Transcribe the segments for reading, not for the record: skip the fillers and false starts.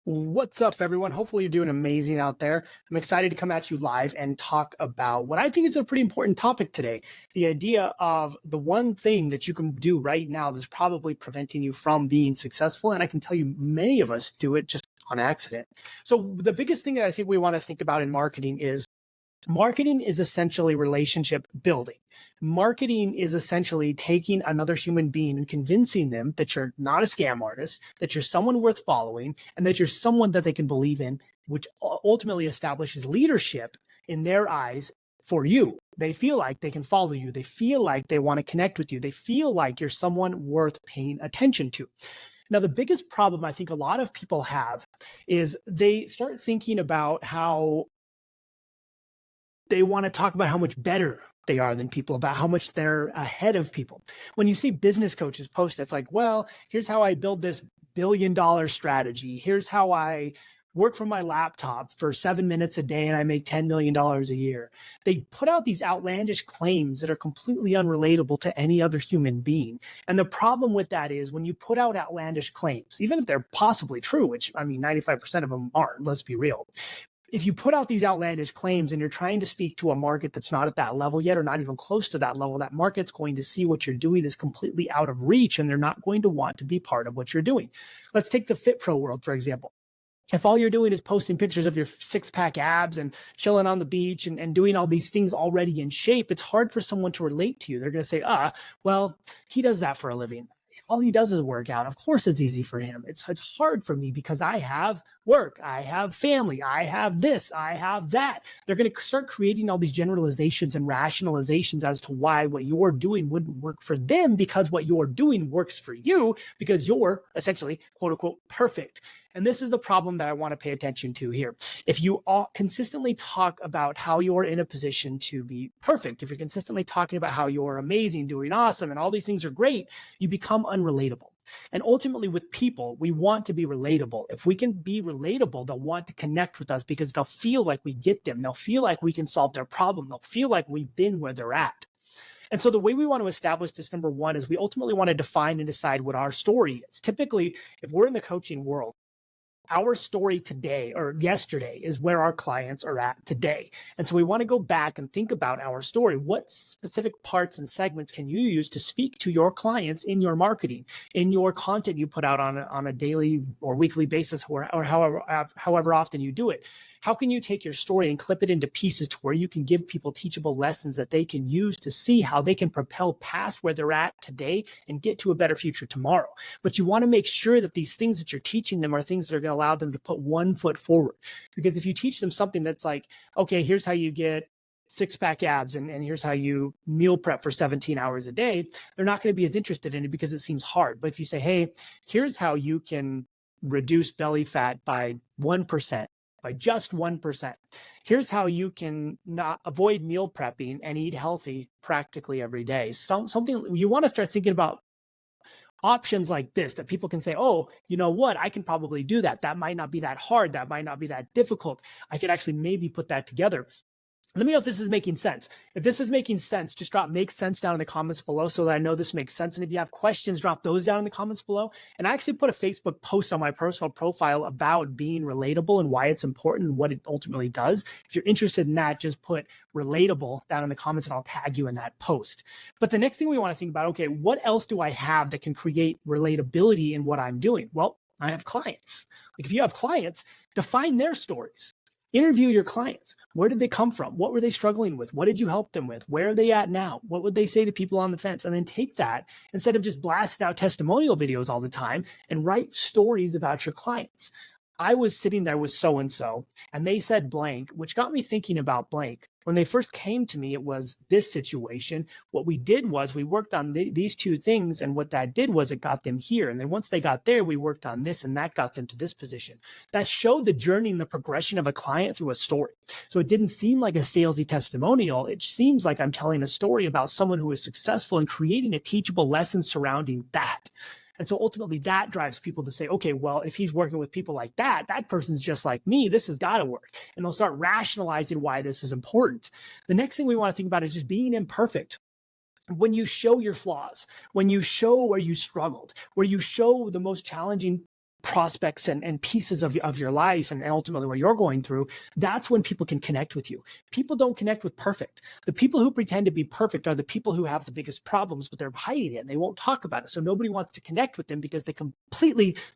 What's up, everyone? Hopefully, you're doing amazing out there. I'm excited to come at you live and talk about what I think is a pretty important topic today. The idea of the one thing that you can do right now that's probably preventing you from being successful. And I can tell you, many of us do it just on accident. So, the biggest thing that I think we want to think about in marketing is essentially relationship building. Marketing is essentially taking another human being and convincing them that you're not a scam artist, that you're someone worth following, and that you're someone that they can believe in, which ultimately establishes leadership in their eyes for you. They feel like they can follow you. They feel like they want to connect with you. They feel like you're someone worth paying attention to. Now, the biggest problem I think a lot of people have is they start thinking about how they want to talk about how much better they are than people, about how much they're ahead of people. When you see business coaches post, it's like, well, here's how I build this $1 billion strategy. Here's how I work from my laptop for 7 minutes a day and I make $10 million a year. They put out these outlandish claims that are completely unrelatable to any other human being. And the problem with that is when you put out outlandish claims, even if they're possibly true, which I mean, 95% of them aren't, let's be real. If you put out these outlandish claims and you're trying to speak to a market that's not at that level yet or not even close to that level, that market's going to see what you're doing is completely out of reach and they're not going to want to be part of what you're doing. Let's take the Fit Pro world, for example. If all you're doing is posting pictures of your six-pack abs and chilling on the beach and doing all these things already in shape, it's hard for someone to relate to you. They're going to say, well, he does that for a living. All he does is work out. Of course it's easy for him. It's hard for me because I have work, I have family, I have this, I have that. They're going to start creating all these generalizations and rationalizations as to why what you're doing wouldn't work for them because what you're doing works for you because you're essentially, quote unquote, perfect. And this is the problem that I want to pay attention to here. If you consistently talk about how you're in a position to be perfect, if you're consistently talking about how you're amazing, doing awesome, and all these things are great, you become unrelatable. And ultimately with people, we want to be relatable. If we can be relatable, they'll want to connect with us because they'll feel like we get them. They'll feel like we can solve their problem. They'll feel like we've been where they're at. And so the way we want to establish this, number one, is we ultimately want to define and decide what our story is. Typically, if we're in the coaching world, our story today or yesterday is where our clients are at today. And so we want to go back and think about our story. What specific parts and segments can you use to speak to your clients in your marketing, in your content you put out on a daily or weekly basis or however often you do it? How can you take your story and clip it into pieces to where you can give people teachable lessons that they can use to see how they can propel past where they're at today and get to a better future tomorrow? But you want to make sure that these things that you're teaching them are things that are going to allow them to put one foot forward. Because if you teach them something that's like, okay, here's how you get six-pack abs and here's how you meal prep for 17 hours a day, they're not going to be as interested in it because it seems hard. But if you say, hey, here's how you can reduce belly fat by 1%, by just 1%. Here's how you can not avoid meal prepping and eat healthy practically every day. Something you want to start thinking about options like this that people can say, oh, you know what? I can probably do that. That might not be that hard. That might not be that difficult. I could actually maybe put that together. Let me know if this is making sense. If this is making sense, just drop "makes sense" down in the comments below so that I know this makes sense. And if you have questions, drop those down in the comments below. And I actually put a Facebook post on my personal profile about being relatable and why it's important and what it ultimately does. If you're interested in that, just put relatable down in the comments and I'll tag you in that post. But the next thing we want to think about, okay, what else do I have that can create relatability in what I'm doing? Well, I have clients. Like if you have clients, define their stories. Interview your clients. Where did they come from? What were they struggling with? What did you help them with? Where are they at now? What would they say to people on the fence? And then take that instead of just blasting out testimonial videos all the time and write stories about your clients. I was sitting there with so-and-so and they said blank, which got me thinking about blank. When they first came to me, it was this situation. What we did was we worked on these two things. And what that did was it got them here. And then once they got there, we worked on this and that got them to this position. That showed the journey and the progression of a client through a story. So it didn't seem like a salesy testimonial. It seems like I'm telling a story about someone who is successful in creating a teachable lesson surrounding that. And so ultimately that drives people to say, okay, well, if he's working with people like that, that person's just like me, this has got to work. And they'll start rationalizing why this is important. The next thing we want to think about is just being imperfect. When you show your flaws, when you show where you struggled, where you show the most challenging prospects and pieces of your life and ultimately what you're going through, that's when people can connect with you. People don't connect with perfect. The people who pretend to be perfect are the people who have the biggest problems, but they're hiding it and they won't talk about it. So nobody wants to connect with them because they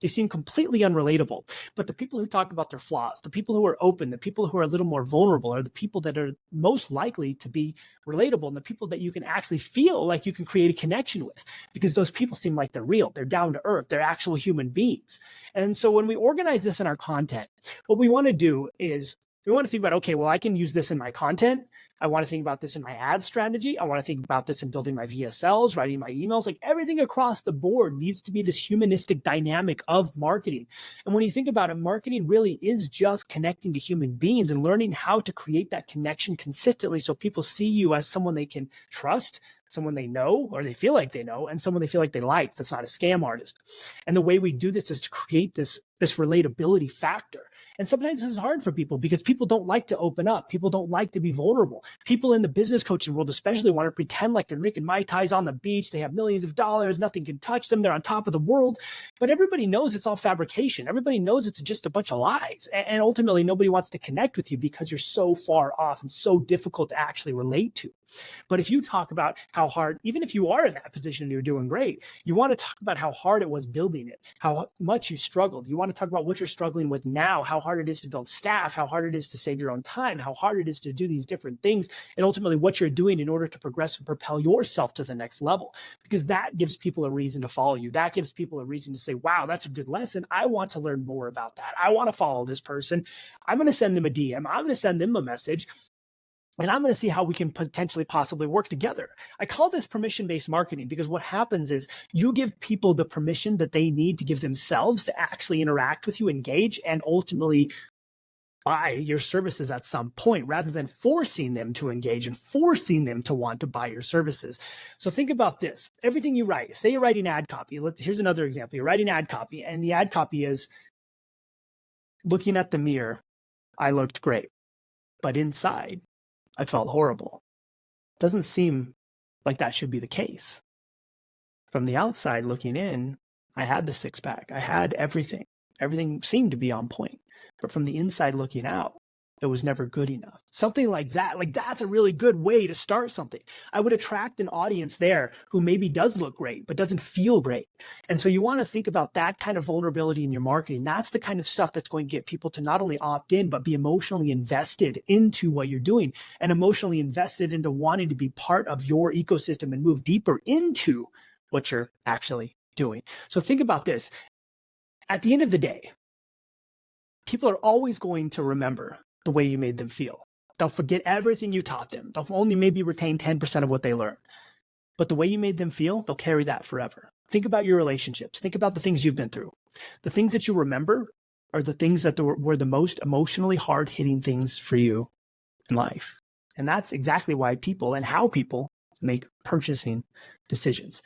seem completely unrelatable. But the people who talk about their flaws, the people who are open, the people who are a little more vulnerable are the people that are most likely to be relatable, and the people that you can actually feel like you can create a connection with, because those people seem like they're real, they're down to earth, they're actual human beings. And so when we organize this in our content, what we want to do is we want to think about, okay, well, I can use this in my content. I want to think about this in my ad strategy. I want to think about this in building my VSLs, writing my emails. Like everything across the board needs to be this humanistic dynamic of marketing. And when you think about it, marketing really is just connecting to human beings and learning how to create that connection consistently so people see you as someone they can trust, someone they know or they feel like they know, and someone they feel like they like that's not a scam artist. And the way we do this is to create this relatability factor. And sometimes this is hard for people because people don't like to open up. People don't like to be vulnerable. People in the business coaching world especially want to pretend like they're drinking Mai Tais on the beach. They have millions of dollars. Nothing can touch them. They're on top of the world. But everybody knows it's all fabrication. Everybody knows it's just a bunch of lies. And ultimately, nobody wants to connect with you because you're so far off and so difficult to actually relate to. But if you talk about how hard, even if you are in that position and you're doing great, you want to talk about how hard it was building it, how much you struggled. You want to talk about what you're struggling with now, how hard it is to build staff, how hard it is to save your own time, how hard it is to do these different things, and ultimately what you're doing in order to progress and propel yourself to the next level. Because that gives people a reason to follow you. That gives people a reason to say, wow, that's a good lesson. I want to learn more about that. I want to follow this person. I'm going to send them a DM. I'm going to send them a message. And I'm going to see how we can potentially possibly work together. I call this permission-based marketing because what happens is you give people the permission that they need to give themselves to actually interact with you, engage, and ultimately buy your services at some point rather than forcing them to engage and forcing them to want to buy your services. So think about this. Everything you write, say you're writing ad copy. Here's another example. You're writing ad copy, and the ad copy is, looking at the mirror, I looked great, but inside, I felt horrible. Doesn't seem like that should be the case. From the outside looking in, I had the six pack. I had everything. Everything seemed to be on point. But from the inside looking out, it was never good enough. Something like that. Like that's a really good way to start something. I would attract an audience there who maybe does look great, but doesn't feel great. And so you want to think about that kind of vulnerability in your marketing. That's the kind of stuff that's going to get people to not only opt in, but be emotionally invested into what you're doing and emotionally invested into wanting to be part of your ecosystem and move deeper into what you're actually doing. So think about this. At the end of the day, people are always going to remember the way you made them feel. They'll forget everything you taught them. They'll only maybe retain 10% of what they learned. But the way you made them feel, they'll carry that forever. Think about your relationships. Think about the things you've been through. The things that you remember are the things that were the most emotionally hard-hitting things for you in life. And that's exactly why people and how people make purchasing decisions.